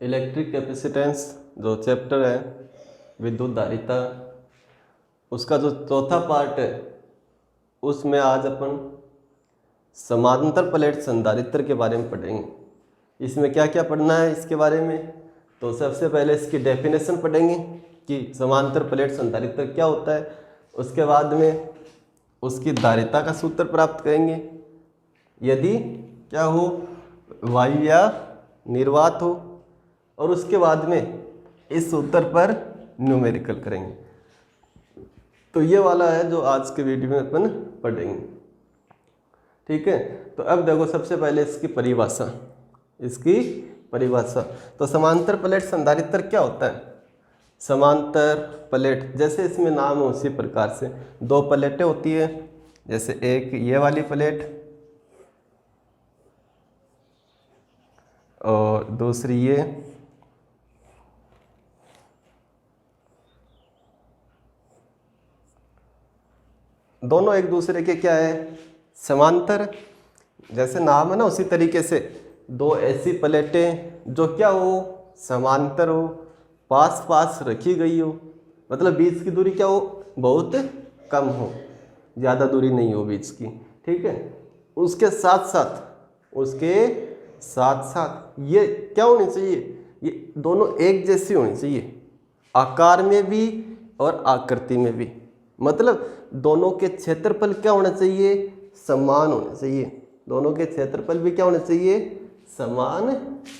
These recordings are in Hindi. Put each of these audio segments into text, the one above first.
इलेक्ट्रिक कैपेसिटेंस जो चैप्टर है विद्युत धारिता, उसका जो चौथा पार्ट है उसमें आज अपन समांतर प्लेट संधारित्र के बारे में पढ़ेंगे। इसमें क्या क्या पढ़ना है इसके बारे में, तो सबसे पहले इसकी डेफिनेशन पढ़ेंगे कि समांतर प्लेट संधारित्र क्या होता है। उसके बाद में उसकी धारिता का सूत्र प्राप्त करेंगे, यदि क्या हो वायु या निर्वात हो, और उसके बाद में इस सूत्र पर न्यूमेरिकल करेंगे। तो ये वाला है जो आज के वीडियो में अपन पढ़ेंगे, ठीक है। तो अब देखो सबसे पहले इसकी परिभाषा। तो समांतर प्लेट संधारित्र क्या होता है। समांतर प्लेट जैसे इसमें नाम हो उसी प्रकार से दो प्लेटें होती है, जैसे एक ये वाली प्लेट और दूसरी ये। दोनों एक दूसरे के क्या है, समांतर। जैसे नाम है ना उसी तरीके से दो ऐसी प्लेटें जो क्या हो, समांतर हो, पास पास रखी गई हो, मतलब बीच की दूरी क्या हो, बहुत कम हो, ज़्यादा दूरी नहीं हो बीच की, ठीक है। उसके साथ साथ ये क्या होनी चाहिए, ये दोनों एक जैसी होनी चाहिए, आकार में भी और आकृति में भी। मतलब दोनों के क्षेत्रफल क्या होना चाहिए, समान होने चाहिए। दोनों के क्षेत्रफल भी क्या होने चाहिए, समान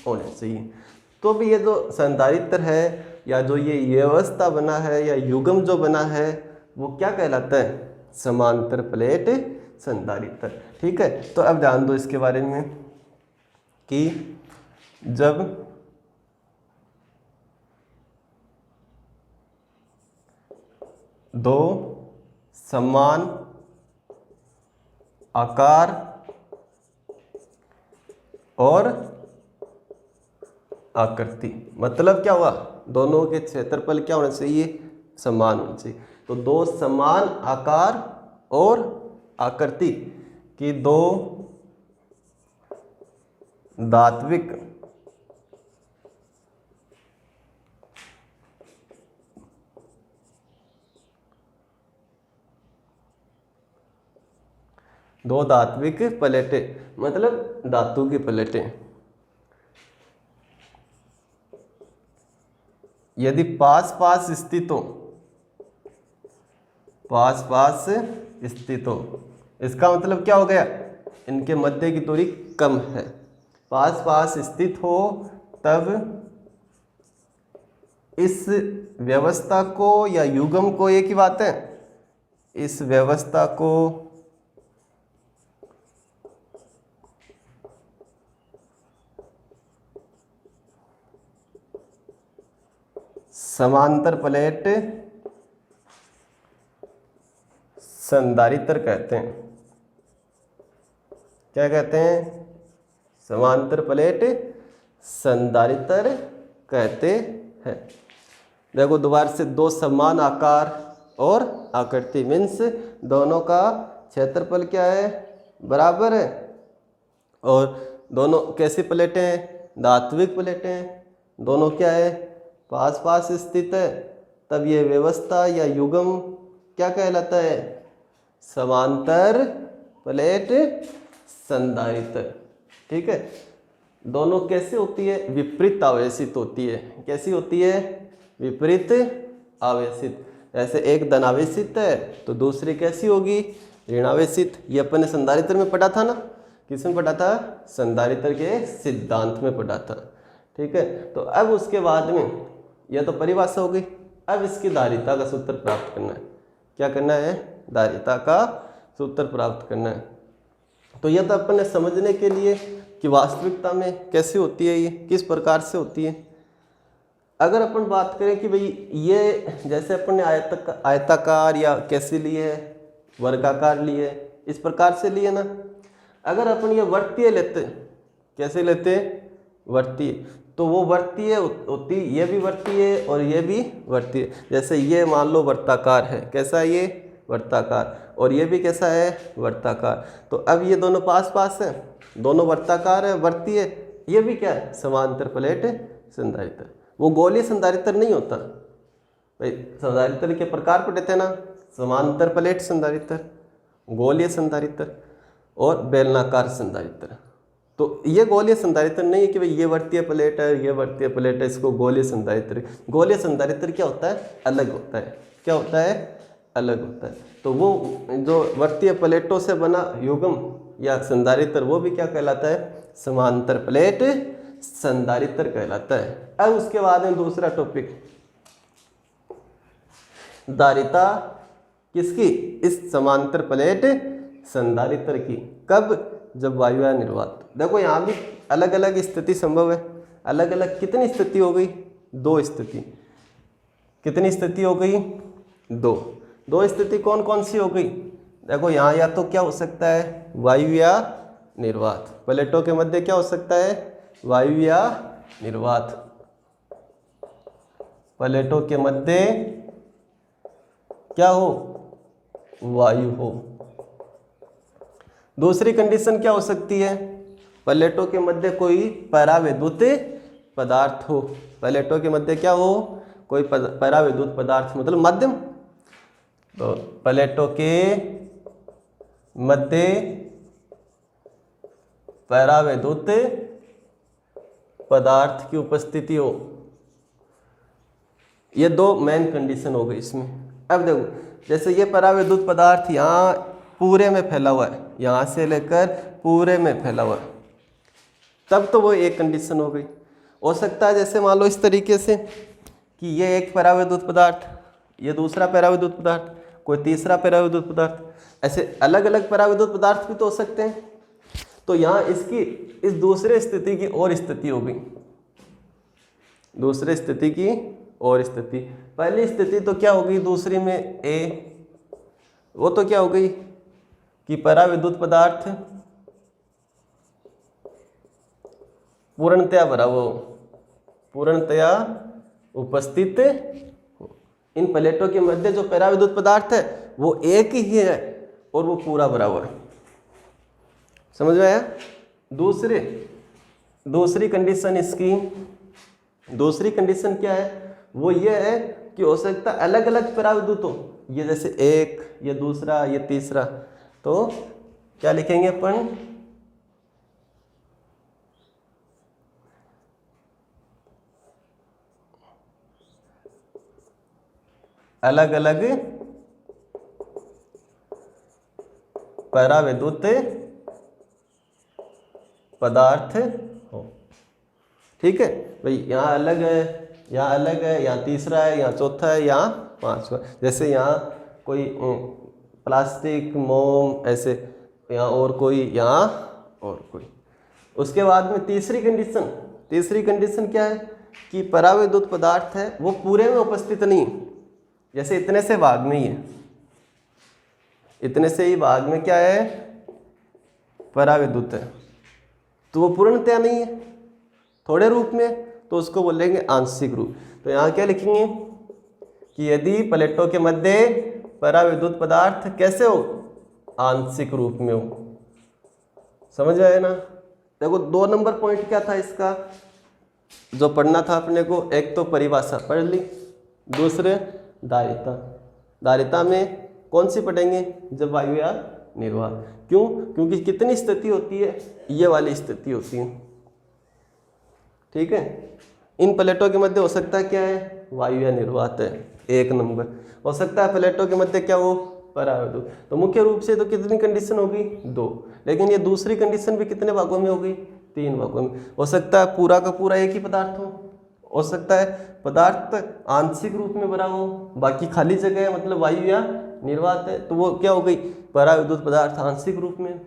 होने चाहिए। तो भी ये जो संधारित्र है या जो ये व्यवस्था बना है या युग्म जो बना है वो क्या कहलाता है, समांतर प्लेट संधारित्र, ठीक है। तो अब जान दो इसके बारे में कि जब दो समान आकार और आकृति, मतलब क्या हुआ, दोनों के क्षेत्रफल क्या होना चाहिए, समान होना चाहिए। तो दो समान आकार और आकृति की दो धात्विक प्लेटें, मतलब धातु की प्लेटें, यदि पास पास स्थित हो, इसका मतलब क्या हो गया, इनके मध्य की दूरी कम है। पास पास स्थित हो तब इस व्यवस्था को या युग्म को, एक ही बात है, इस व्यवस्था को समांतर प्लेट संधारित्र कहते हैं। क्या कहते हैं, समांतर प्लेट संधारित्र कहते हैं। देखो दोबारा से, दो समान आकार और आकृति मीन्स दोनों का क्षेत्रफल क्या है, बराबर है, और दोनों कैसी प्लेटें हैं, धात्विक प्लेटें हैं, दोनों क्या है, पास पास स्थित है, तब ये व्यवस्था या युग्म क्या कहलाता है, समांतर प्लेट संधारित्र, ठीक है। दोनों कैसे होती है, विपरीत आवेशित होती है। कैसी होती है, विपरीत आवेशित। जैसे एक धनावेशित है तो दूसरी कैसी होगी, ऋणावेशित। ये अपन ने संधारित्र में पढ़ा था ना, किसमें पढ़ा था, संधारित्र के सिद्धांत में पढ़ा था, ठीक है। तो अब उसके बाद में यह तो परिभाषा हो गई। अब इसकी धारिता का सूत्र प्राप्त करना है। क्या करना है, धारिता का सूत्र प्राप्त करना है। तो यह तो अपन ने समझने के लिए कि वास्तविकता में कैसे होती है, ये किस प्रकार से होती है। अगर अपन बात करें कि भाई ये जैसे अपन ने आयताकार या कैसे लिए है, वर्गाकार लिए, इस प्रकार से लिए ना। अगर अपन ये वृत्तीय लेते, कैसे लेते, वृत्तीय, तो वो वृत्तीय होती, ये भी वृत्तीय और ये भी वृत्तीय। जैसे ये मान लो वृत्ताकार है, कैसा है ये, वृत्ताकार, और ये भी कैसा है, वृत्ताकार। तो अब ये दोनों पास पास हैं, दोनों वृत्ताकार है, वृत्तीय, ये भी क्या है, समांतर प्लेट संधारित्र, वो गोलीय संधारित्र नहीं होता भाई। संधारित्र के प्रकार पढ़े थे ना, समांतर प्लेट संधारित्र, गोलीय संधारित्र और बेलनाकार संधारित्र। तो ये गोलीय संधारित्र नहीं है कि भाई ये वर्तीय प्लेट है, ये वर्तीय प्लेट है, इसको गोलीय संधारित्र। गोलीय संधारित्र क्या होता है? अलग होता है। क्या होता है? अलग होता है। तो वो जो वर्तीय प्लेटों से बना युग्म या संधारित्र वो भी क्या कहलाता है? समांतर प्लेट संधारित्र कहलाता है। अब उसके बाद में दूसरा टॉपिक, धारिता किसकी? इस समांतर प्लेट संधारित्र की। कब? जब वायुयान निर्वात। देखो यहाँ भी अलग अलग स्थिति संभव है। अलग अलग कितनी स्थिति हो गई? 2 स्थिति। कितनी स्थिति हो गई? 2। 2 स्थिति कौन कौन सी हो गई? देखो यहाँ या तो क्या हो सकता है? वायु या निर्वात। प्लेटों के मध्य क्या हो सकता है? वायु या निर्वात। प्लेटों के मध्य क्या हो? वायु हो। दूसरी कंडीशन क्या हो सकती है? प्लेटों के मध्य कोई परावैद्युत पदार्थ हो। प्लेटों के मध्य क्या हो? कोई परावैद्युत पदार्थ, मतलब माध्यम। तो प्लेटों के मध्य परावैद्युत पदार्थ की उपस्थिति हो। ये 2 मेन कंडीशन हो गई इसमें। अब देखो जैसे ये परावैद्युत पदार्थ यहाँ पूरे में फैला हुआ है, यहाँ से लेकर पूरे में फैला हुआ है, तब तो वो एक कंडीशन हो गई। हो सकता है जैसे मान लो इस तरीके से कि ये एक परावैद्युत पदार्थ, ये दूसरा परावैद्युत पदार्थ, कोई तीसरा परावैद्युत पदार्थ, ऐसे अलग अलग परावैद्युत पदार्थ भी तो हो सकते हैं। तो यहाँ इसकी इस दूसरे स्थिति की और स्थिति हो गई। दूसरे स्थिति की और स्थिति। पहली स्थिति तो क्या हो गई? दूसरी में ए, वो तो क्या हो गई कि परावैद्युत पदार्थ पूर्णतया भरा हो, पूर्णतया उपस्थित हो। इन प्लेटों के मध्य जो परावैद्युत पदार्थ है वो एक ही है और वो पूरा भरा हुआ है। समझ में आया? दूसरी कंडीशन इसकी, दूसरी कंडीशन क्या है? वो ये है कि हो सकता है अलग अलग परावैद्युत हो। ये जैसे एक, ये दूसरा, ये तीसरा, तो क्या लिखेंगे अपन? अलग अलग परावैद्युत पदार्थ हो। ठीक है भाई, यहाँ अलग है, यहाँ अलग है, यहाँ तीसरा है, यहाँ चौथा है, यहाँ पांचवा। जैसे यहाँ कोई प्लास्टिक, मोम, ऐसे यहाँ और कोई, यहाँ और कोई। उसके बाद में तीसरी कंडीशन क्या है कि परावैद्युत पदार्थ है वो पूरे में उपस्थित नहीं। जैसे इतने से भाग में ही है, इतने से ही भाग में क्या है? परावैद्युत है, तो वो पूर्णतया नहीं है, थोड़े रूप में, तो उसको बोलेंगे आंशिक रूप। तो यहाँ क्या लिखेंगे कि यदि प्लेटों के मध्य परावैद्युत पदार्थ कैसे हो? आंशिक रूप में हो। समझ आया ना? देखो 2 नंबर पॉइंट क्या था इसका जो पढ़ना था अपने को? एक तो परिभाषा पढ़ ली, दूसरे धारिता। धारिता में कौन सी पढ़ेंगे? जब वायु या निर्वात। क्यों? क्योंकि कितनी स्थिति होती है? ये वाली स्थिति होती है। ठीक है, इन प्लेटों के मध्य हो सकता है क्या है? वायु या निर्वात है। 1 नंबर। हो सकता है प्लेटों के मध्य क्या हो? परावैद्युत। तो मुख्य रूप से तो कितनी कंडीशन होगी? 2। लेकिन ये दूसरी कंडीशन भी कितने भागों में होगी? 3 भागों में। हो सकता है पूरा का पूरा एक ही पदार्थ हो सकता है पदार्थ आंशिक रूप में भरा हो, बाकी खाली जगह है, मतलब वायु या निर्वात है, तो वो क्या हो गई? परावैद्युत पदार्थ आंशिक रूप में।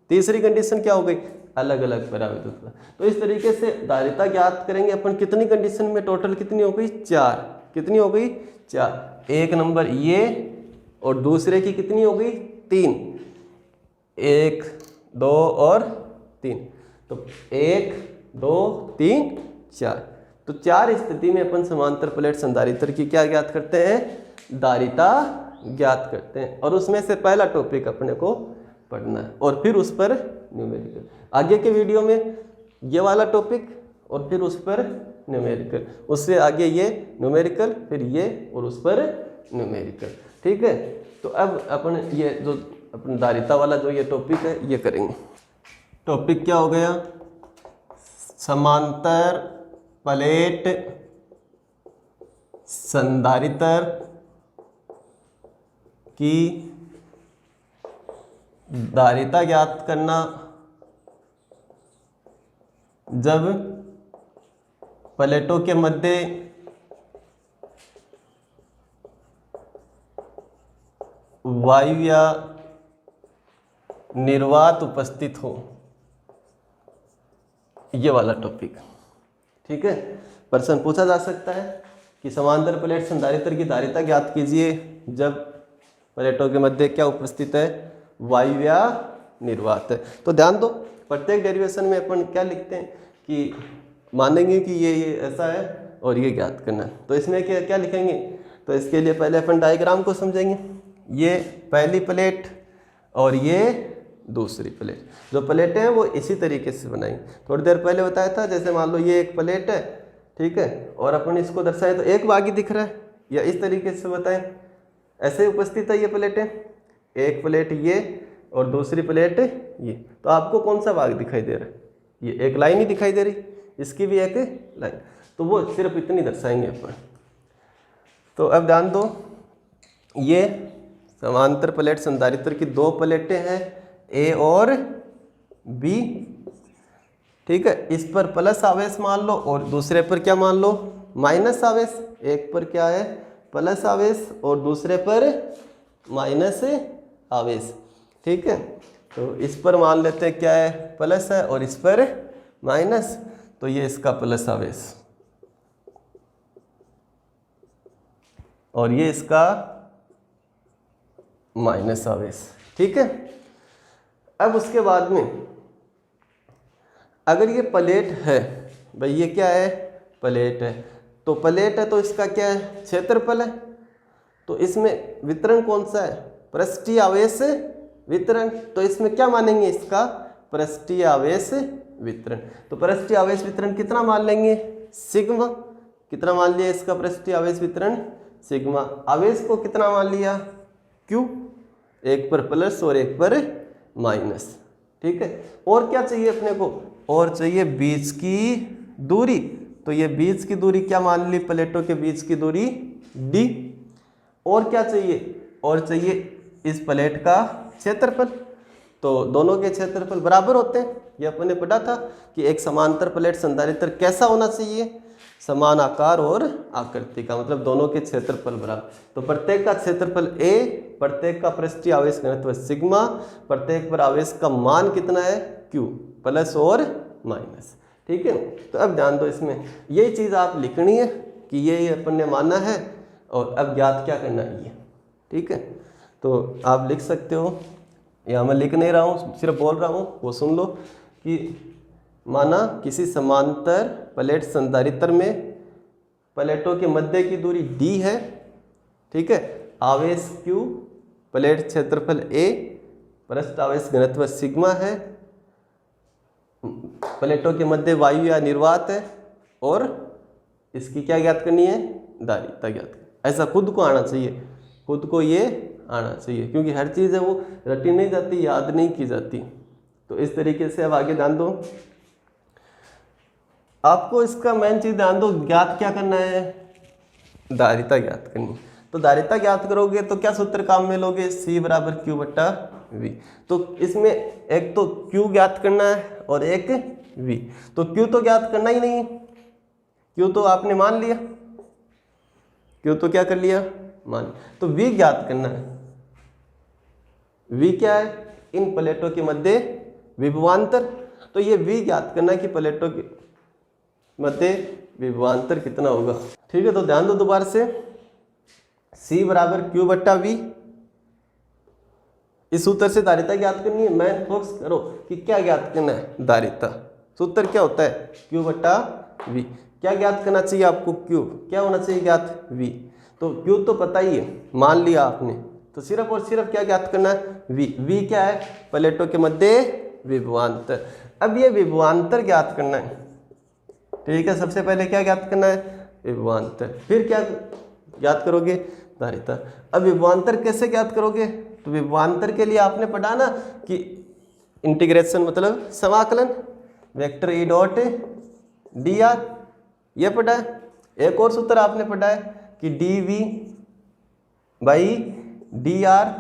तीसरी कंडीशन क्या हो गई? अलग अलग परावैद्युत पदार्थ। तो इस तरीके से धारिता ज्ञात करेंगे अपन। कितनी कंडीशन में? टोटल कितनी हो गई? 4। कितनी हो गई? 4। 1 नंबर ये, और दूसरे की कितनी हो गई? 3। 1, 2 और 3। तो 1, 2, 3, 4। तो 4 स्थिति में अपन समांतर प्लेट संधारित्र की क्या ज्ञात करते हैं? धारिता ज्ञात करते हैं। और उसमें से पहला टॉपिक अपने को पढ़ना है और फिर उस पर न्यूमेरिकल। आगे के वीडियो में ये वाला टॉपिक और फिर उस पर न्यूमेरिकल, उससे आगे ये न्यूमेरिकल, फिर ये और उस पर न्यूमेरिकल। ठीक है, तो अब अपन ये जो अपन धारिता वाला जो ये टॉपिक है ये करेंगे। टॉपिक क्या हो गया? समांतर प्लेट संधारित्र की धारिता ज्ञात करना जब प्लेटों के मध्य वायु या निर्वात उपस्थित हो। ये वाला टॉपिक, ठीक है। प्रश्न पूछा जा सकता है कि समांतर प्लेट संधारित्र की धारिता ज्ञात कीजिए जब प्लेटों के मध्य क्या उपस्थित है? वायु या निर्वात है। तो ध्यान दो, प्रत्येक डेरिवेशन में अपन क्या लिखते हैं कि मानेंगे कि ये ऐसा है और ये ज्ञात करना है। तो इसमें क्या लिखेंगे? तो इसके लिए पहले अपन डायग्राम को समझेंगे। ये पहली प्लेट और ये दूसरी प्लेट, जो प्लेटें हैं वो इसी तरीके से बनाएंगे। थोड़ी देर पहले बताया था, जैसे मान लो ये एक प्लेट है, ठीक है, और अपन इसको दर्शाए तो एक भाग ही दिख रहा है, या इस तरीके से बताएं, ऐसे उपस्थित है ये प्लेटें, एक प्लेट ये और दूसरी प्लेट ये। तो आपको कौन सा भाग दिखाई दे रहा है? ये एक लाइन ही दिखाई दे रही, इसकी भी एक लाइन, तो वो सिर्फ इतनी दर्शाएंगे अपन। तो अब ध्यान दो, ये समांतर प्लेट संधारित्र की दो प्लेटें हैं, ए और बी, ठीक है। इस पर प्लस आवेश मान लो और दूसरे पर क्या मान लो? माइनस आवेश। एक पर क्या है? प्लस आवेश और दूसरे पर माइनस आवेश, ठीक है। तो इस पर मान लेते हैं क्या है? प्लस है, और इस पर माइनस, तो ये इसका प्लस आवेश और ये इसका माइनस आवेश, ठीक है। अब उसके बाद में अगर ये प्लेट है, भाई ये क्या है? प्लेट है, तो प्लेट है तो इसका क्या है? क्षेत्रफल है। तो इसमें वितरण कौन सा है? पृष्ठीय आवेश वितरण। तो इसमें क्या मानेंगे? इसका पृष्ठीय आवेश वितरण। तो पृष्ठीय आवेश वितरण कितना मान लेंगे? सिग्मा। कितना मान लिया इसका पृष्ठीय आवेश वितरण? सिग्मा। आवेश को कितना मान लिया? क्यू। एक पर प्लस और एक पर माइनस, ठीक है। और क्या चाहिए अपने को? और चाहिए बीच की दूरी। तो ये बीच की दूरी क्या मान ली? प्लेटों के बीच की दूरी d। और क्या चाहिए? और चाहिए इस प्लेट का क्षेत्रफल। तो दोनों के क्षेत्रफल बराबर होते हैं, ये अपन ने पढ़ा था कि एक समांतर प्लेट संधारित्र कैसा होना चाहिए? समान आकार और आकृति का, मतलब दोनों के क्षेत्रफल बराबर। तो प्रत्येक का क्षेत्रफल a, प्रत्येक का पृष्ठीय आवेश घनत्व सिग्मा, प्रत्येक पर आवेश का मान कितना है? q, प्लस और माइनस, ठीक है। तो अब ध्यान दो, इसमें यही चीज़ आप लिखनी है कि ये अपन ने माना है और अब ज्ञात क्या करना है ये, ठीक है। तो आप लिख सकते हो, या मैं लिख नहीं रहा हूँ, सिर्फ बोल रहा हूँ, वो सुन लो कि माना किसी समांतर प्लेट संधारित्र में प्लेटों के मध्य की दूरी d है, ठीक है, आवेश q, प्लेट क्षेत्रफल a, पृष्ठ आवेश घनत्व सिग्मा है, प्लेटों के मध्य वायु या निर्वात है, और इसकी क्या ज्ञात करनी है? धारिता ज्ञात करनी। ऐसा खुद को आना चाहिए, खुद को ये आना चाहिए, क्योंकि हर चीज़ है वो रटी नहीं जाती, याद नहीं की जाती। तो इस तरीके से अब आगे ध्यान दो, आपको इसका मेन चीज़ ध्यान दो, ज्ञात क्या करना है? धारिता ज्ञात करनी। तो धारिता ज्ञात करोगे तो क्या सूत्र काम में लोगे? C बराबर Q बट्टा V। तो इसमें एक तो Q ज्ञात करना है और एक V। तो Q तो ज्ञात करना ही नहीं है, Q तो आपने मान लिया, Q तो क्या कर लिया? मान। तो V ज्ञात करना है। V क्या है? इन प्लेटों के मध्य विभवांतर। तो ये V ज्ञात करना है कि प्लेटों के मध्य विभवांतर कितना होगा, ठीक है। तो ध्यान दो दोबारा से, C बराबर Q बट्टा V, इस सूत्र से धारिता ज्ञात करनी है। मैं फोकस करो कि क्या ज्ञात करना है? धारिता। सूत्र क्या होता है? Q बट्टा V। क्या ज्ञात करना चाहिए आपको? Q। क्या होना चाहिए ज्ञात? V। तो Q तो पता ही है, मान लिया आपने, तो सिर्फ और सिर्फ क्या ज्ञात करना है? V। V क्या है? प्लेटों के मध्य विभवांतर। अब ये विभवांतर ज्ञात करना है, ठीक है, सबसे पहले क्या ज्ञात करना है? विभवांतर। फिर क्या ज्ञात करोगे? धारिता। अब विभवांतर कैसे ज्ञात करोगे? तो विभवांतर के लिए आपने पढ़ा ना कि इंटीग्रेशन मतलब समाकलन, vector E dot D R, ये पढ़ा है। एक और सूत्र आपने पढ़ा है कि D V by D R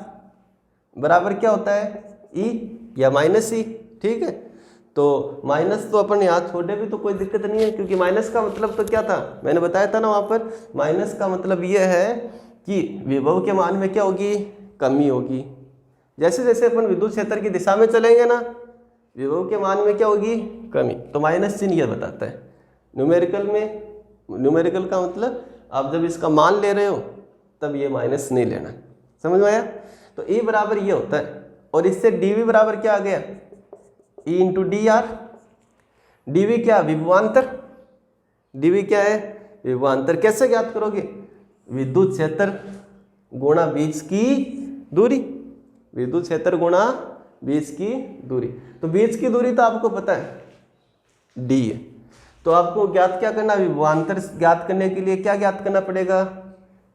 बराबर क्या होता है? ई या माइनस ई। ठीक है, तो माइनस तो अपन यहाँ छोड़े भी तो कोई दिक्कत नहीं है, क्योंकि माइनस का मतलब तो क्या था, मैंने बताया था ना वहाँ पर, माइनस का मतलब ये है कि विभव के मान में क्या होगी? कमी होगी। जैसे जैसे अपन विद्युत क्षेत्र की दिशा में चलेंगे ना, विभव के मान में क्या होगी? कमी। तो माइनस चिन्ह ये बताता है न्यूमेरिकल में। न्यूमेरिकल का मतलब आप जब इसका मान ले रहे हो तब ये माइनस नहीं लेना, समझ में आया? तो ई बराबर ये होता है, और इससे डी वी बराबर क्या आ गया? E into D R. D V क्या? विभवांतर। डी वी क्या है? विभवांतर। कैसे ज्ञात करोगे? विद्युत क्षेत्र गुणा बीच की दूरी। विद्युत क्षेत्र गुणा बीच की दूरी। तो बीच की दूरी तो आपको पता है डी है, तो आपको ज्ञात क्या करना? विभवांतर ज्ञात करने के लिए क्या ज्ञात करना पड़ेगा?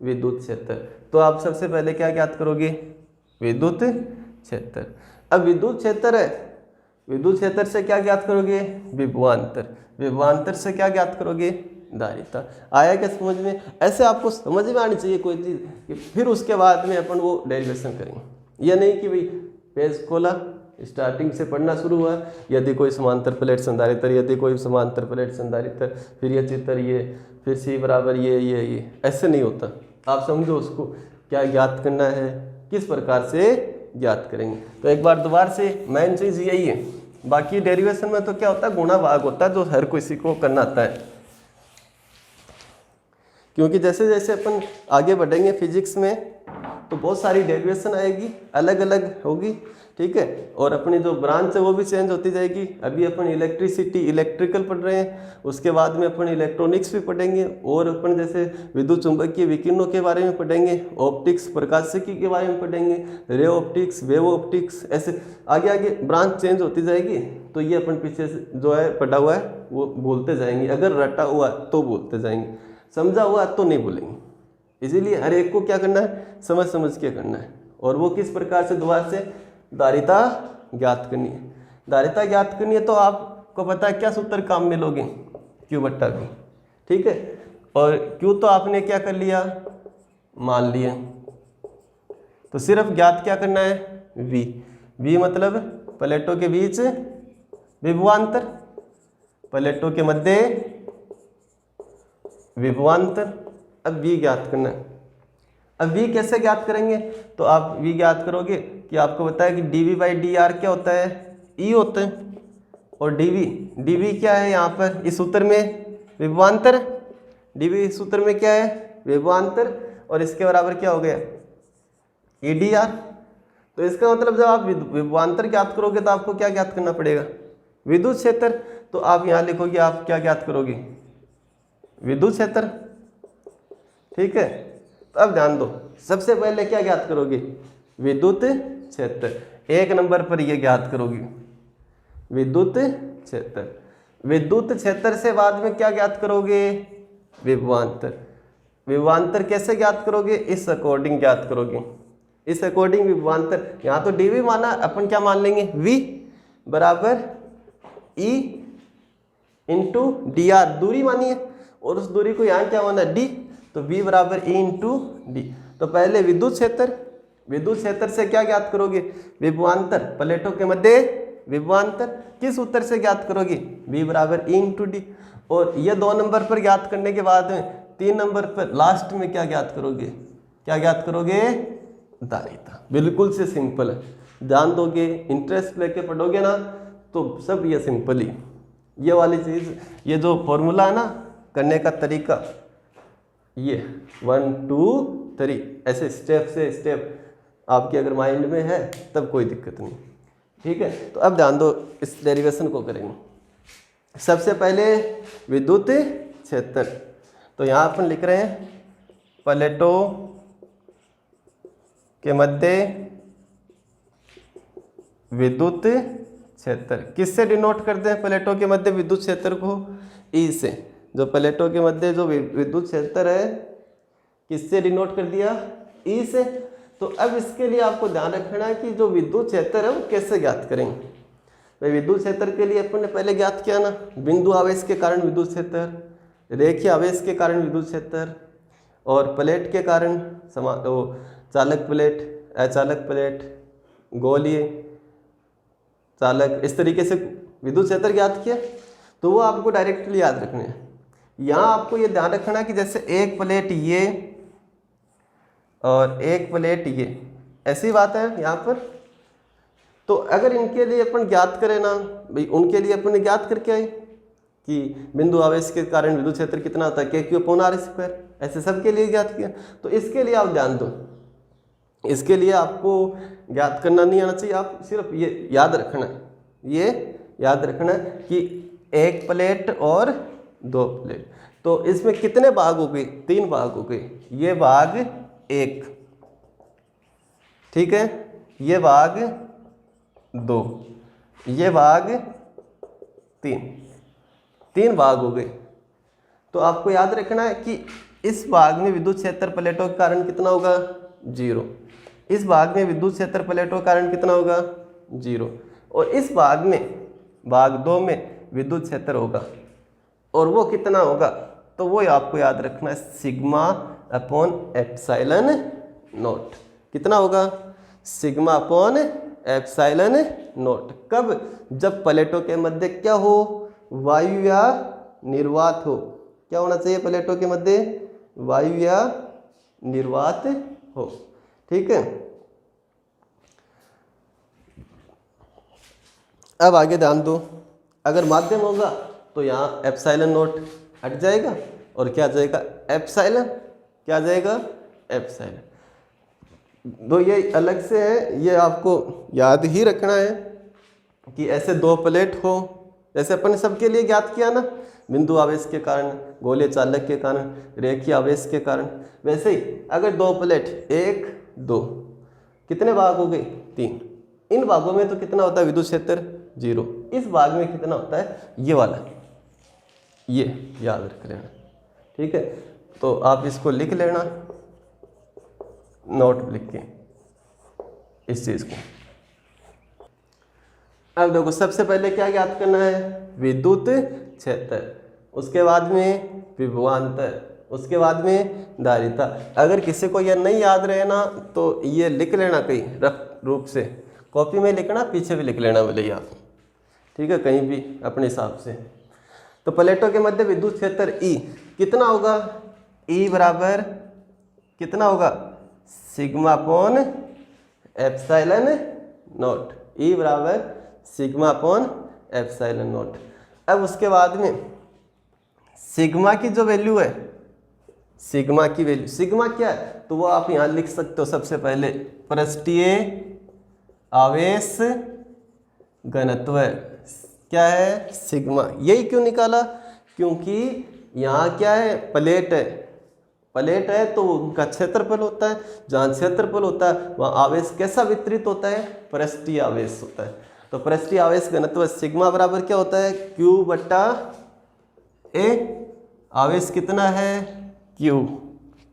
विद्युत क्षेत्र। तो आप सबसे पहले क्या ज्ञात करोगे? विद्युत क्षेत्र। अब विद्युत क्षेत्र है, विद्युत क्षेत्र से क्या ज्ञात करोगे? विभवांतर। विभवांतर से क्या ज्ञात करोगे? धारिता। आया क्या समझ में? ऐसे आपको समझ में आनी चाहिए कोई चीज़, कि फिर उसके बाद में अपन वो डेरिवेशन करेंगे। यह नहीं कि भाई पेज खोला, स्टार्टिंग से पढ़ना शुरू हुआ, यदि कोई समांतर प्लेट संधारित्र, यदि कोई समांतर प्लेट संधारित्र, फिर ये चित्र ये, फिर सी बराबर ये, ऐसे नहीं होता। आप समझो उसको क्या ज्ञात करना है, किस प्रकार से ज्ञात करेंगे। तो एक बार दोबारा से मेन चीज़ यही है। बाकी डेरिवेशन में तो क्या होता है? गुणा भाग होता है, जो हर किसी को करना आता है। क्योंकि जैसे जैसे अपन आगे बढ़ेंगे फिजिक्स में तो बहुत सारी डेरिवेशन आएगी, अलग अलग होगी। ठीक है, और अपनी जो ब्रांच है वो भी चेंज होती जाएगी। अभी अपन इलेक्ट्रिसिटी इलेक्ट्रिकल पढ़ रहे हैं, उसके बाद में अपन इलेक्ट्रॉनिक्स भी पढ़ेंगे, और अपन जैसे विद्युत चुंबकीय विकिरणों के बारे में पढ़ेंगे, ऑप्टिक्स प्रकाशिकी के बारे में पढ़ेंगे, रे ऑप्टिक्स, वेव ऑप्टिक्स, ऐसे आगे आगे ब्रांच चेंज होती जाएगी। तो ये अपन पीछे से जो है पढ़ा हुआ है वो बोलते जाएंगे, अगर रटा हुआ तो बोलते जाएंगे, समझा हुआ तो नहीं बोलेंगे। इसीलिए हर एक को क्या करना है? समझ समझ के करना है। और वो किस प्रकार से? दोबारा से धारिता ज्ञात करनी है। धारिता ज्ञात करनी है तो आपको पता है क्या सूत्र काम में लोगे? Q बट्टा V। ठीक है, और Q तो आपने क्या कर लिया? मान लिया। तो सिर्फ ज्ञात क्या करना है? V। V मतलब प्लेटों के बीच विभवांतर, प्लेटों के मध्य विभवांतर। अब V ज्ञात करना है। अब V कैसे ज्ञात करेंगे? तो आप V ज्ञात करोगे कि आपको बताया कि dV बाई डी आर क्या होता है? E होता है। और dV क्या है? यहाँ पर इस सूत्र में विभवांतर। dV इस सूत्र में क्या है? विभवांतर। और इसके बराबर क्या हो गया? EdR। तो इसका मतलब जब आप विभवांतर ज्ञात करोगे तो आपको क्या ज्ञात करना पड़ेगा? विद्युत क्षेत्र। तो आप यहाँ लिखोगे, आप क्या ज्ञात करोगे? विद्युत क्षेत्र। ठीक है, तो अब ध्यान दो, सबसे पहले क्या ज्ञात करोगे? विद्युत क्षेत्र। एक नंबर पर ये ज्ञात करोगे, विद्युत क्षेत्र। विद्युत क्षेत्र से बाद में क्या ज्ञात करोगे? विभवांतर। विभवांतर कैसे ज्ञात करोगे? इस अकॉर्डिंग ज्ञात करोगे, इस अकॉर्डिंग विभवांतर। यहाँ तो dV माना, अपन क्या मान लेंगे? V बराबर E इंटू डी आर, दूरी मानी है, और उस दूरी को यहाँ क्या माना? D। तो V बराबर E इंटू डी। तो पहले विद्युत क्षेत्र, विद्युत क्षेत्र से क्या ज्ञात करोगे? विभवांतर, प्लेटों के मध्य विभवांतर। किस उत्तर से ज्ञात करोगे? V बराबर E इंटू डी। और ये 2 नंबर पर ज्ञात करने के बाद में 3 नंबर पर लास्ट में क्या ज्ञात करोगे? क्या ज्ञात करोगे? धारिता। बिल्कुल से सिंपल है, ध्यान दोगे, इंटरेस्ट लेके पढ़ोगे ना तो सब ये सिंपल ही। ये वाली चीज़, ये जो फॉर्मूला है ना करने का तरीका, ये 1 2 3 ऐसे स्टेप से स्टेप आपके अगर माइंड में है तब कोई दिक्कत नहीं। ठीक है, तो अब ध्यान दो, इस डेरिवेशन को करेंगे। सबसे पहले विद्युत क्षेत्र, तो यहाँ अपन लिख रहे हैं प्लेटों के मध्य विद्युत क्षेत्र। किससे डिनोट करते हैं प्लेटों के मध्य विद्युत क्षेत्र को? ई से। जो प्लेटों के मध्य जो विद्युत क्षेत्र है किससे डिनोट कर दिया, ई से। तो अब इसके लिए आपको ध्यान रखना है कि जो विद्युत क्षेत्र है वो कैसे ज्ञात करेंगे। भाई विद्युत क्षेत्र के लिए अपन ने पहले ज्ञात किया ना, बिंदु आवेश के कारण विद्युत क्षेत्र, रेखीय आवेश के कारण विद्युत क्षेत्र और प्लेट के कारण चालक प्लेट, अचालक प्लेट, गोलीय, चालक, इस तरीके से विद्युत क्षेत्र ज्ञात किया। तो वो आपको डायरेक्टली याद रखने हैं। यहाँ आपको ये ध्यान रखना है कि जैसे एक प्लेट ये और एक प्लेट ये, ऐसी बात है यहाँ पर। तो अगर इनके लिए अपन ज्ञात करें ना भाई, उनके लिए अपन ने ज्ञात करके आए कि बिंदु आवेश के कारण विद्युत क्षेत्र कितना होता है, Q/R², ऐसे सबके लिए ज्ञात किया। तो इसके लिए आप ध्यान दो, इसके लिए आपको ज्ञात करना नहीं आना चाहिए, आप सिर्फ ये याद रखना है, ये याद रखना है कि एक प्लेट और दो प्लेट। तो इसमें कितने भाग हो गए, 3 भाग हो गए। ये भाग 1, ठीक है, ये भाग 2, ये भाग 3 भाग हो गए। तो आपको याद रखना है कि इस भाग में विद्युत क्षेत्र प्लेटों के कारण कितना होगा, 0। इस भाग में विद्युत क्षेत्र प्लेटों के कारण कितना होगा, 0। और इस भाग में, भाग 2 में विद्युत क्षेत्र होगा, और वो कितना होगा, तो वो आपको याद रखना है, σ/ε0। कितना होगा, σ/ε0। कब, जब प्लेटों के मध्य क्या हो, वायु या निर्वात हो। क्या होना चाहिए प्लेटों के मध्य, वायु या निर्वात हो, ठीक है। अब आगे ध्यान दो, अगर माध्यम होगा तो यहाँ ε0 हट जाएगा और क्या आ जाएगा, एप्सिलॉन। क्या आ जाएगा, एप्सिलॉन। तो ये अलग से है, ये आपको याद ही रखना है कि ऐसे 2 प्लेट हो, जैसे अपन ने सबके लिए ज्ञात किया ना, बिंदु आवेश के कारण, गोलीय चालक के कारण, रेखीय आवेश के कारण, वैसे ही अगर 2 प्लेट, 1 2, कितने भाग हो गए, 3। इन भागों में तो कितना होता है विद्युत क्षेत्र, 0। इस भाग में कितना होता है, ये वाला, ये याद रख लेना, ठीक है। तो आप इसको लिख लेना, नोट लिख के इस चीज को। अब देखो, सबसे पहले क्या ज्ञात करना है, विद्युत क्षेत्र, उसके बाद में विभवांतर, उसके बाद में धारिता। अगर किसी को यह नहीं याद रहे ना तो ये लिख लेना कहीं रफ रूप से, कॉपी में लिखना, पीछे भी लिख लेना भले ही आप, ठीक है, कहीं भी अपने हिसाब से। तो प्लेटों के मध्य विद्युत क्षेत्र E कितना होगा, E बराबर कितना होगा, σ/ε0। E बराबर σ/ε0। अब उसके बाद में सिग्मा की जो वैल्यू है, सिग्मा की वैल्यू, सिग्मा क्या है, तो वो आप यहाँ लिख सकते हो। सबसे पहले पृष्ठीय आवेश घनत्व क्या है, सिग्मा। यही क्यों निकाला, क्योंकि यहाँ क्या है, प्लेट है, प्लेट है तो उनका क्षेत्रफल होता है, जहाँ क्षेत्रफल होता है वहाँ आवेश कैसा वितरित होता है, पृष्ठीय आवेश होता है। तो पृष्ठीय आवेश घनत्व सिग्मा बराबर क्या होता है, Q/A। आवेश कितना है, Q।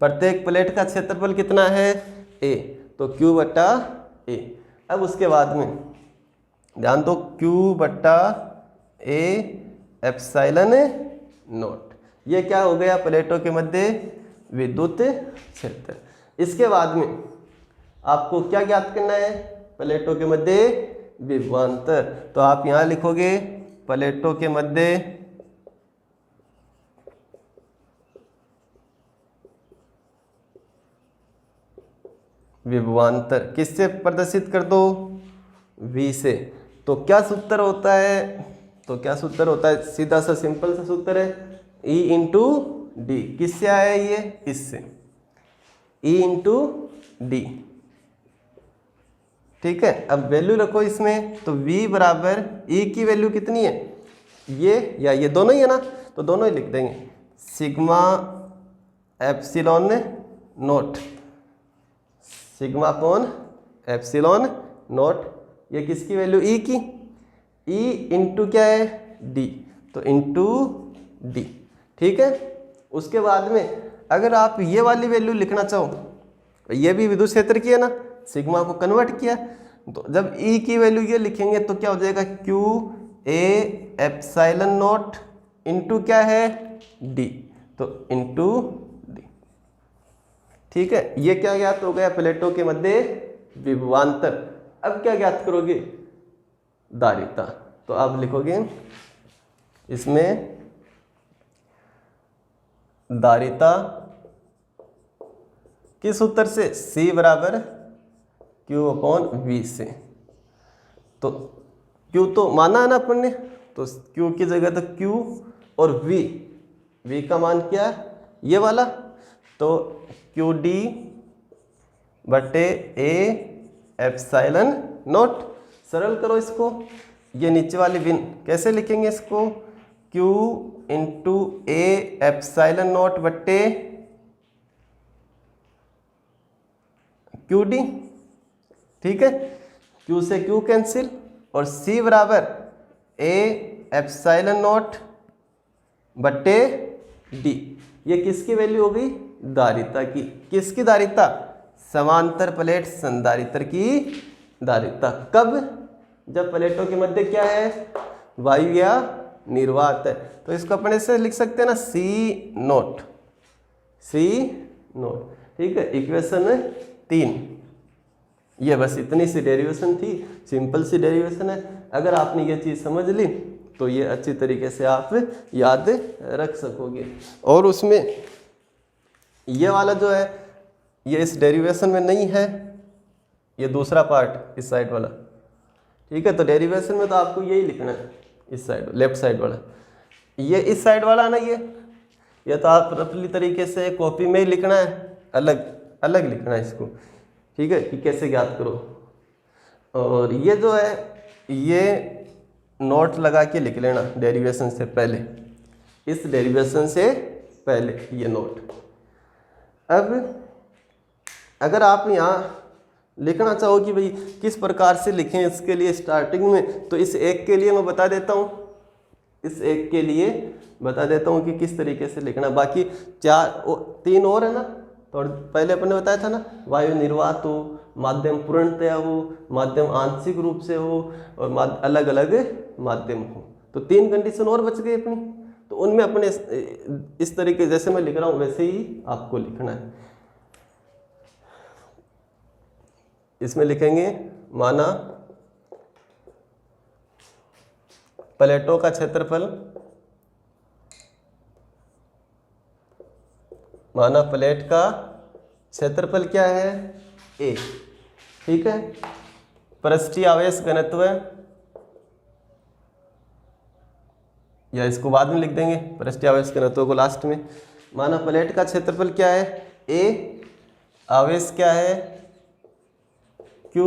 प्रत्येक प्लेट का क्षेत्रफल कितना है, A, तो Q/A। अब उसके बाद में ध्यान दो, Q/A ε0। ये क्या हो गया, प्लेटों के मध्य विद्युत क्षेत्र। इसके बाद में आपको क्या ज्ञात करना है, प्लेटों के मध्य विभवांतर। तो आप यहाँ लिखोगे प्लेटों के मध्य विभवांतर, किससे प्रदर्शित कर दो, V से। तो क्या सूत्र होता है, तो क्या सूत्र होता है, सीधा सा सिंपल सा सूत्र है, E इंटू डी। किससे आया ये, इससे, E इंटू डी, ठीक है। अब वैल्यू रखो इसमें, तो V बराबर E की वैल्यू कितनी है, ये या ये दोनों ही है ना, तो दोनों ही लिख देंगे, σ/ε0, σ/ε0। ये किसकी वैल्यू, E की। E इंटू क्या है, D, तो इंटू D, ठीक है। उसके बाद में अगर आप ये वाली वैल्यू लिखना चाहो, ये भी विद्युत क्षेत्र की है ना, सिग्मा को कन्वर्ट किया, तो जब E की वैल्यू ये लिखेंगे तो क्या हो जाएगा, Q A epsilon not into क्या है डी, तो इंटू डी। ठीक है, ये क्या ज्ञात हो गया, प्लेटों के मध्य विभवांतर। अब क्या ज्ञात करोगे, धारिता। तो आप लिखोगे इसमें धारिता किस सूत्र से, C बराबर Q अपॉन V से। तो Q तो माना है ना अपन ने, तो Q की जगह तो Q और V का मान क्या है, ये वाला, तो QD बटे A एप्सिलॉन नॉट। सरल करो इसको, ये नीचे वाली विन कैसे लिखेंगे इसको, Q into A epsilon not बटे QD। ठीक है, Q से Q कैंसिल, और C बराबर A एप्सिलॉन नॉट बटे D। ये किसकी वैल्यू हो गई, धारिता की। किसकी धारिता, समांतर प्लेट संधारित्र की धारिता। कब, जब प्लेटों के मध्य क्या है, वायु या निर्वात है। तो इसको अपने से लिख सकते हैं ना, C नोट, ठीक है, इक्वेशन 3। ये बस इतनी सी डेरिवेशन थी, सिंपल सी डेरिवेशन है। अगर आपने ये चीज़ समझ ली तो ये अच्छी तरीके से आप याद रख सकोगे। और उसमें ये वाला जो है, ये इस डेरिवेशन में नहीं है, ये दूसरा पार्ट इस साइड वाला। ठीक है, तो डेरिवेशन में तो आपको यही लिखना है, इस साइड लेफ्ट साइड वाला। ये इस साइड वाला है ना, ये तो आप रफली तरीके से कॉपी में ही लिखना है, अलग अलग लिखना है इसको। ठीक है, कि कैसे ज्ञात करो। और ये जो है, ये नोट लगा के लिख लेना डेरिवेशन से पहले, इस डेरिवेशन से पहले ये नोट। अब अगर आप यहाँ लिखना चाहो कि भाई किस प्रकार से लिखें, इसके लिए स्टार्टिंग में, तो इस एक के लिए मैं बता देता हूँ, इस एक के लिए बता देता हूँ कि किस तरीके से लिखना। बाकी 3 और है ना, तो पहले अपन ने बताया था ना, वायु निर्वात हो, माध्यम पूर्णतया हो, माध्यम आंशिक रूप से हो, और अलग अलग माध्यम हो। तो 3 कंडीशन और बच गई अपनी। तो उनमें अपने इस तरीके जैसे मैं लिख रहा हूँ वैसे ही आपको लिखना है। इसमें लिखेंगे, माना प्लेटों का क्षेत्रफल, माना प्लेट का क्षेत्रफल क्या है, A। ठीक है, पृष्ठीय आवेश घनत्व, या इसको बाद में लिख देंगे, पृष्ठीय आवेश घनत्व को लास्ट में। माना प्लेट का क्षेत्रफल क्या है, A, आवेश क्या है, Q,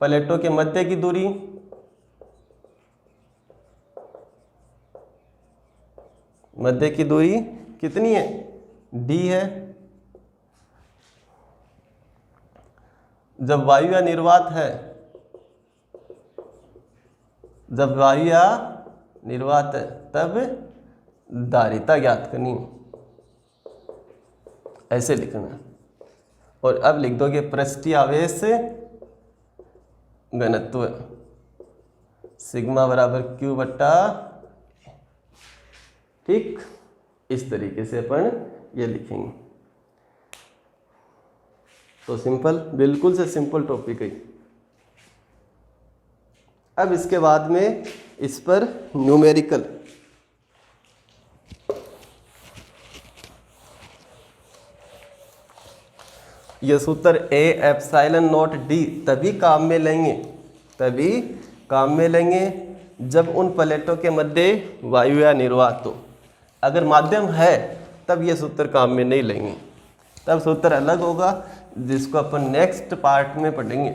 प्लेटों के मध्य की दूरी, मध्य की दूरी कितनी है, D है। जब वायु या निर्वात है, जब वायु या निर्वात है तब धारिता ज्ञात करनी है, ऐसे लिखना। और अब लिख दोगे पृष्ठीय आवेश घनत्व सिग्मा बराबर Q बट्टा। ठीक, इस तरीके से अपन ये लिखेंगे। तो सिंपल, बिल्कुल से सिंपल टॉपिक है। अब इसके बाद में इस पर न्यूमेरिकल, ये सूत्र A एप्सिलॉन नॉट D तभी काम में लेंगे जब उन प्लेटों के मध्य वायु या निर्वात हो। अगर माध्यम है तब ये सूत्र काम में नहीं लेंगे, तब सूत्र अलग होगा, जिसको अपन नेक्स्ट पार्ट में पढ़ेंगे।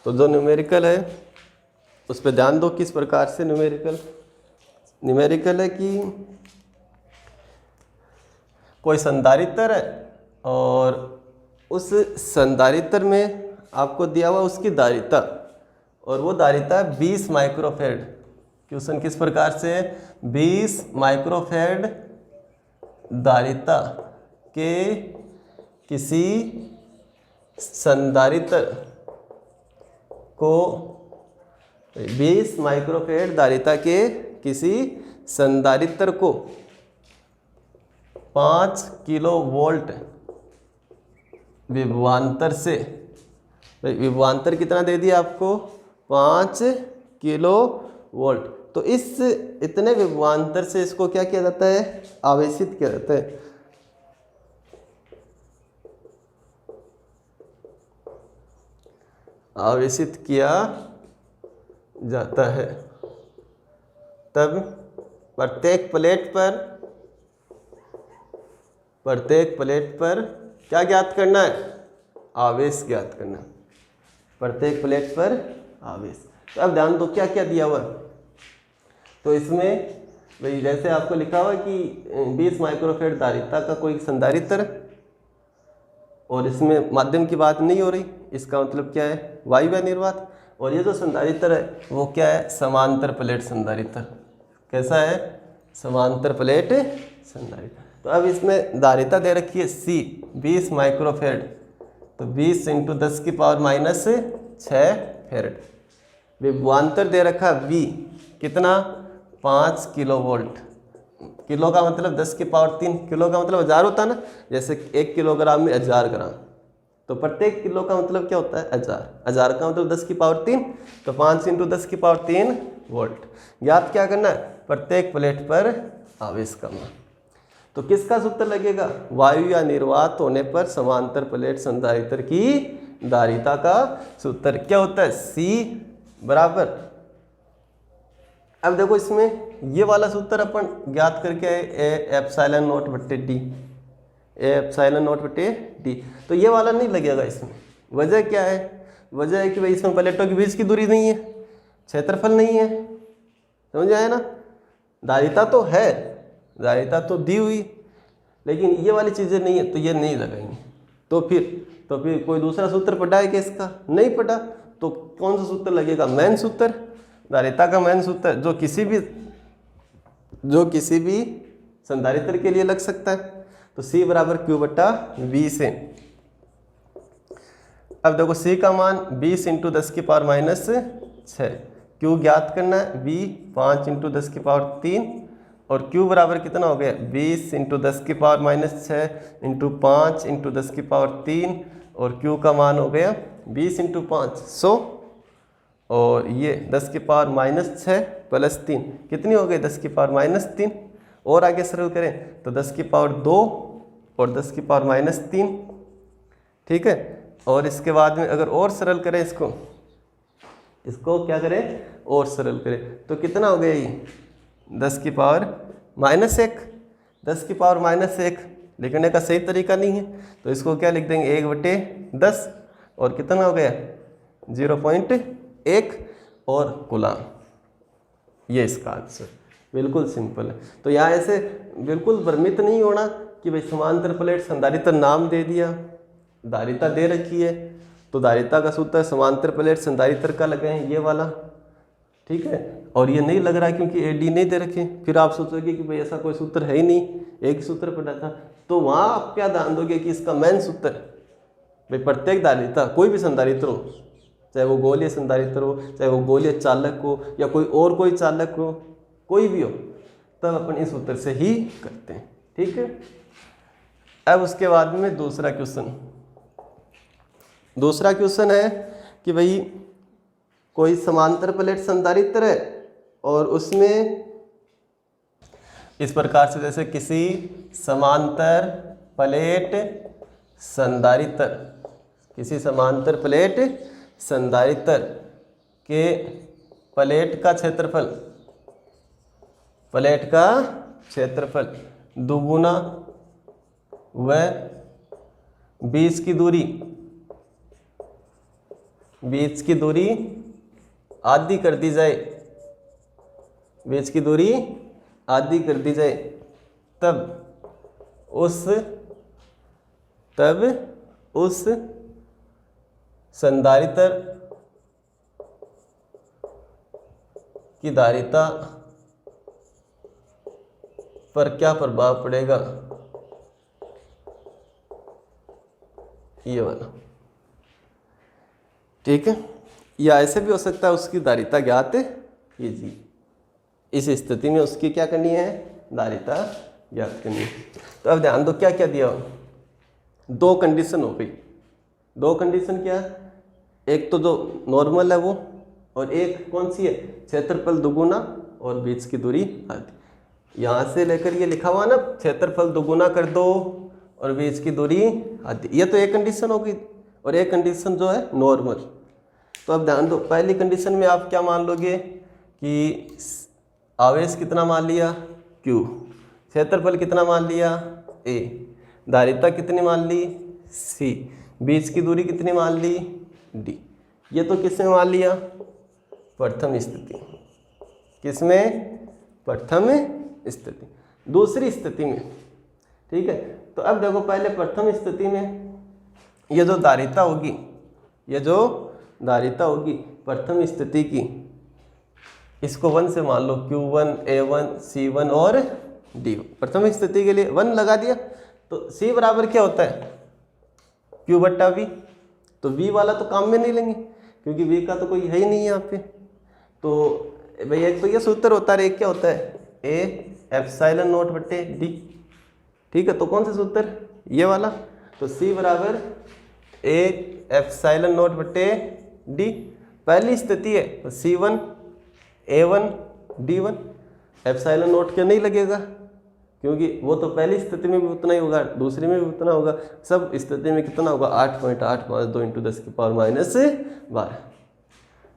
तो जो न्यूमेरिकल है उस पर ध्यान दो, किस प्रकार से न्यूमेरिकल है कि कोई संधारित्र है और उस संधारित्र में आपको दिया हुआ उसकी धारिता, और वो धारिता 20 माइक्रोफेड। क्वेश्चन किस प्रकार से है, 20 माइक्रोफेड धारिता के किसी संधारित्र को 20 माइक्रोफेड धारिता के किसी संधारित्र को 5 किलो वोल्ट विभवांतर से, विभवांतर कितना दे दिया आपको, 5 किलो वोल्ट। तो इस इतने विभवांतर से इसको क्या किया जाता है, आवेशित किया जाता है। आवेशित किया जाता है। तब प्रत्येक प्लेट पर क्या ज्ञात करना है, आवेश ज्ञात करना है, प्रत्येक प्लेट पर आवेश। तो अब ध्यान दो क्या क्या दिया हुआ है। तो इसमें भाई जैसे आपको लिखा हुआ कि 20 माइक्रोफेड धारिता का कोई संधारित्र, और इसमें माध्यम की बात नहीं हो रही, इसका मतलब क्या है, वायु निर्वात। और ये जो संधारित्र है वो क्या है, समांतर प्लेट संधारित्र। कैसा है, समांतर प्लेट संधारित्र। तो अब इसमें धारिता दे रखी है C 20 माइक्रोफेड, तो 20 × 10⁻6 फेरेड। विभवांतर दे रखा V कितना, 5 किलो वोल्ट। किलो का मतलब 10⁻3, किलो का मतलब 1000 होता है ना, जैसे 1 किलोग्राम में 1000 ग्राम, तो प्रत्येक किलो का मतलब क्या होता है, 1000। 1000 का मतलब 10⁻3, तो 5 × 10⁻3 वोल्ट। ज्ञात क्या करना है, प्रत्येक प्लेट पर आवेश करना। तो किसका सूत्र लगेगा, वायु या निर्वात होने पर समांतर प्लेट संधारित्र की धारिता का सूत्र क्या होता है, C बराबर। अब देखो इसमें ये वाला सूत्र अपन ज्ञात करके आए, A ε0/d, A ε0/d। तो ये वाला नहीं लगेगा इसमें। वजह क्या है, वजह है कि भाई इसमें प्लेटों के बीच की दूरी नहीं है, क्षेत्रफल नहीं है, समझ आया ना। धारिता तो है, धारिता तो दी हुई, लेकिन ये वाली चीज़ें नहीं है, तो ये नहीं लगाएंगे। तो फिर कोई दूसरा सूत्र पढ़ा है कि इसका नहीं पढ़ा, तो कौन सा सूत्र लगेगा, मेन सूत्र, धारिता का मेन सूत्र, जो किसी भी संधारित्र के लिए लग सकता है। तो C बराबर Q/V से। अब देखो C का मान 20 × 10⁻6, Q ज्ञात करना है, V 5 × 10⁻3, और Q बराबर कितना हो गया, 20 × 10⁻6 × 5 × 10⁻3, और Q का मान हो गया 20 × 5 100, और ये 10⁻6 + 3 कितनी हो गई, 10⁻3। और आगे सरल करें तो 10⁻2 और 10⁻3, ठीक है। और इसके बाद में अगर और सरल करें इसको क्या करें, और सरल करें तो कितना हो गया ये 10⁻1। 10⁻1 लिखने का सही तरीका नहीं है, तो इसको क्या लिख देंगे, 1/10, और कितना हो गया 0.1 और कूलाम। ये इसका आंसर, बिल्कुल सिंपल है। तो यहाँ ऐसे बिल्कुल भ्रमित नहीं होना कि भाई समांतर प्लेट संधारित्र नाम दे दिया, धारिता दे रखी है, तो धारिता का सूत्र समांतर प्लेट संधारित्र का लगाएं, ये वाला, ठीक है। और ये नहीं लग रहा है क्योंकि AD नहीं दे रखे, फिर आप सोचोगे कि भाई ऐसा कोई सूत्र है ही नहीं, एक सूत्र पढ़ा था। तो वहाँ आप क्या ध्यान दोगे कि इसका मेन सूत्र, भाई प्रत्येक धारिता कोई भी संधारित्र हो, चाहे वो गोलीय संधारित्र हो, चाहे वो गोलीय चालक हो, या कोई चालक हो, कोई भी हो, तब अपन इस सूत्र से ही करते हैं, ठीक है। अब उसके बाद में दूसरा क्वेश्चन है कि भाई कोई समांतर प्लेट संधारित्र है, और उसमें इस प्रकार से, जैसे किसी समांतर प्लेट संधारित्र के प्लेट का क्षेत्रफल दुगुना व बीच की दूरी आधी कर दी जाए, तब उस संधारित्र की धारिता पर क्या प्रभाव पड़ेगा, ये वाला। ठीक है, या ऐसे भी हो सकता है उसकी धारिता ज्ञात कीजिए। इस स्थिति में उसकी क्या करनी है, धारिता ज्ञात करनी है। तो अब ध्यान दो क्या क्या दिया, दो कंडीशन हो गई। दो कंडीशन क्या है, एक तो जो नॉर्मल है वो, और एक कौन सी है, क्षेत्रफल दुगुना और बीच की दूरी आधी। यहाँ से लेकर ये लिखा हुआ ना, क्षेत्रफल दुगुना कर दो और बीच की दूरी आधी, ये तो एक कंडीशन होगी। और एक कंडीशन जो है नॉर्मल। तो अब ध्यान दो, पहली कंडीशन में आप क्या मान लोगे कि आवेश कितना मान लिया, Q, क्षेत्रफल कितना मान लिया, A, धारिता कितनी मान ली, C, बीच की दूरी कितनी मान ली, D। ये तो किसमें मान लिया, प्रथम स्थिति। किसमें, प्रथम स्थिति। दूसरी स्थिति में, ठीक है, तो अब देखो पहले प्रथम स्थिति में ये जो धारिता होगी, ये जो धारिता होगी प्रथम स्थिति की, इसको 1 से मान लो, Q1, A1, C1 और D1। प्रथम स्थिति के लिए 1 लगा दिया, तो C बराबर क्या होता है, Q बट्टा V। तो V वाला तो काम में नहीं लेंगे क्योंकि V का तो कोई है ही नहीं है यहाँ पे। तो भाई एक तो ये सूत्र होता है, एक क्या होता है, A एप्सिलॉन नॉट बट्टे D। ठीक है, तो कौन सा सूत्र, ये वाला। तो C बराबर A एप्सिलॉन नॉट बट्टे D। पहली स्थिति है तो C1 A1 D1, epsilon not क्या नहीं लगेगा क्योंकि वो तो पहली स्थिति में भी उतना ही होगा, दूसरी में भी उतना होगा, सब स्थिति में कितना होगा, 8.852 इंटू 10 की पावर माइनस 12।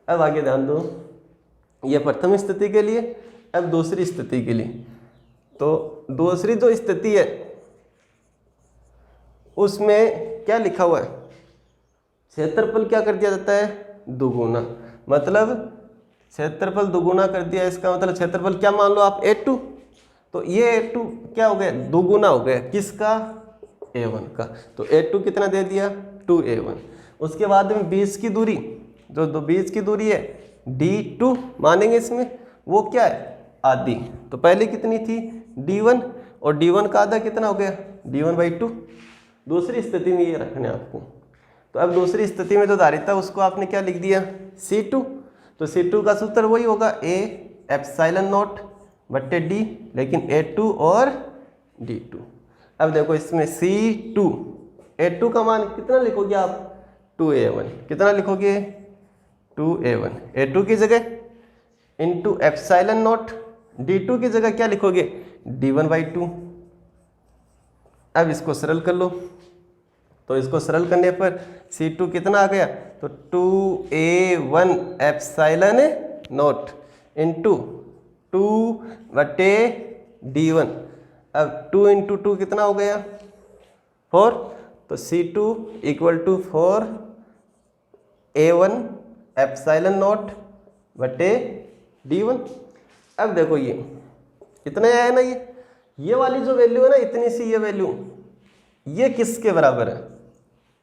अब आगे ध्यान दो, ये प्रथम स्थिति के लिए। अब दूसरी स्थिति के लिए, तो दूसरी जो स्थिति है उसमें क्या लिखा हुआ है, क्षेत्रफल क्या कर दिया जाता है, दुगुना। मतलब क्षेत्रफल दुगुना कर दिया, इसका मतलब क्षेत्रफल क्या मान लो आप, A2। तो ये A2 क्या हो गया, दुगुना हो गया, किसका, A1 का। तो A2 कितना दे दिया, 2A1। उसके बाद में बीच की दूरी, जो बीच की दूरी है D2 मानेंगे इसमें, वो क्या है, आधी। तो पहले कितनी थी, D1, और D1 का आधा कितना हो गया, D1/2। दूसरी स्थिति में ये रखना है आपको। तो अब दूसरी स्थिति में जो धारिता उसको आपने क्या लिख दिया, C2। तो C2 का सूत्र वही होगा, A एप्सिलॉन नॉट बट्टे D, लेकिन A2 और D2। अब देखो इसमें C2, A2 का मान कितना लिखोगे आप, 2A1। कितना लिखोगे, 2A1। A2 की जगह इंटू एप्सिलॉन नॉट, D2 की जगह क्या लिखोगे, D1/2। अब इसको सरल कर लो, तो इसको सरल करने पर C2 कितना आ गया, तो 2A1 epsilon not into 2/D1। अब 2 इंटू 2 कितना हो गया, 4। तो C2 equal to 4A1 epsilon not बटे D1। अब देखो ये इतना है ना, ये वाली जो वैल्यू है ना, इतनी सी ये वैल्यू, ये किसके बराबर है,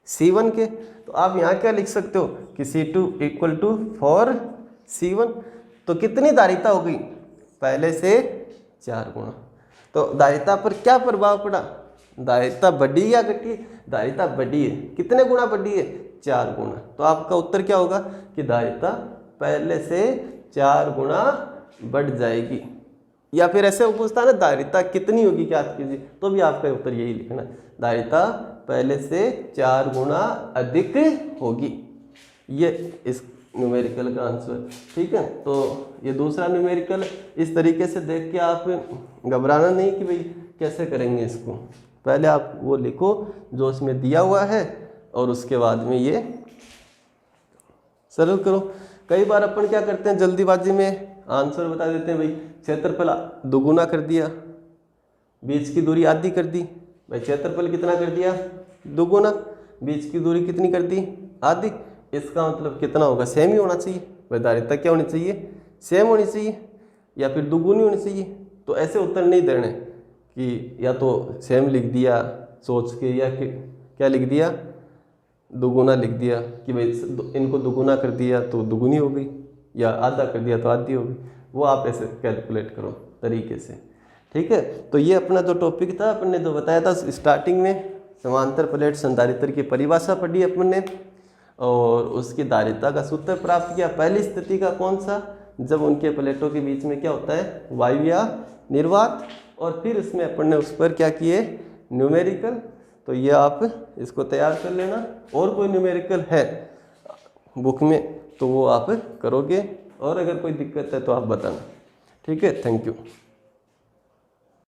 C1 के। तो आप यहाँ क्या लिख सकते हो कि C2 इक्वल टू 4C1। तो कितनी धारिता हो गई, पहले से 4 गुना। तो धारिता पर क्या प्रभाव पड़ा, धारिता बढ़ी या घटी, धारिता बढ़ी है। कितने गुना बढ़ी है, 4 गुना। तो आपका उत्तर क्या होगा कि धारिता पहले से 4 गुना बढ़ जाएगी। या फिर ऐसे पूछता है ना, धारिता कितनी होगी क्या कीजिए, तो भी आपका उत्तर यही लिखना, धारिता पहले से 4 गुना अधिक होगी। ये इस न्यूमेरिकल का आंसर। ठीक है, तो ये दूसरा न्यूमेरिकल इस तरीके से देख के आप घबराना नहीं कि भाई कैसे करेंगे इसको। पहले आप वो लिखो जो उसमें दिया हुआ है और उसके बाद में ये सरल करो। कई बार अपन क्या करते हैं, जल्दीबाजी में आंसर बता देते हैं, भाई क्षेत्रफल दुगुना कर दिया, बीच की दूरी आधी कर दी। भाई क्षेत्रफल कितना कर दिया, दुगुना, बीच की दूरी कितनी कर दी, आधी। इसका मतलब कितना होगा, सेम ही होना चाहिए। भाई धारिता क्या होनी चाहिए, सेम होनी चाहिए या फिर दुगुनी होनी चाहिए। तो ऐसे उत्तर नहीं देने कि या तो सेम लिख दिया सोच के, या क्या लिख दिया दुगुना लिख दिया कि भाई इनको दुगुना कर दिया तो दुगुनी हो गई, या आधा कर दिया तो आधी हो गई, वो आप ऐसे कैलकुलेट करो तरीके से। ठीक है, तो ये अपना जो टॉपिक था अपन ने जो बताया था स्टार्टिंग में, समांतर प्लेट संधारित्र की परिभाषा पढ़ी अपन ने और उसकी धारिता का सूत्र प्राप्त किया। पहली स्थिति का कौन सा, जब उनके प्लेटों के बीच में क्या होता है, वायु या निर्वात, और फिर इसमें अपन ने उस पर क्या किए, न्यूमेरिकल। तो ये आप इसको तैयार कर लेना, और कोई न्यूमेरिकल है बुक में तो वो आप करोगे, और अगर कोई दिक्कत है तो आप बताना। ठीक है, थैंक यू।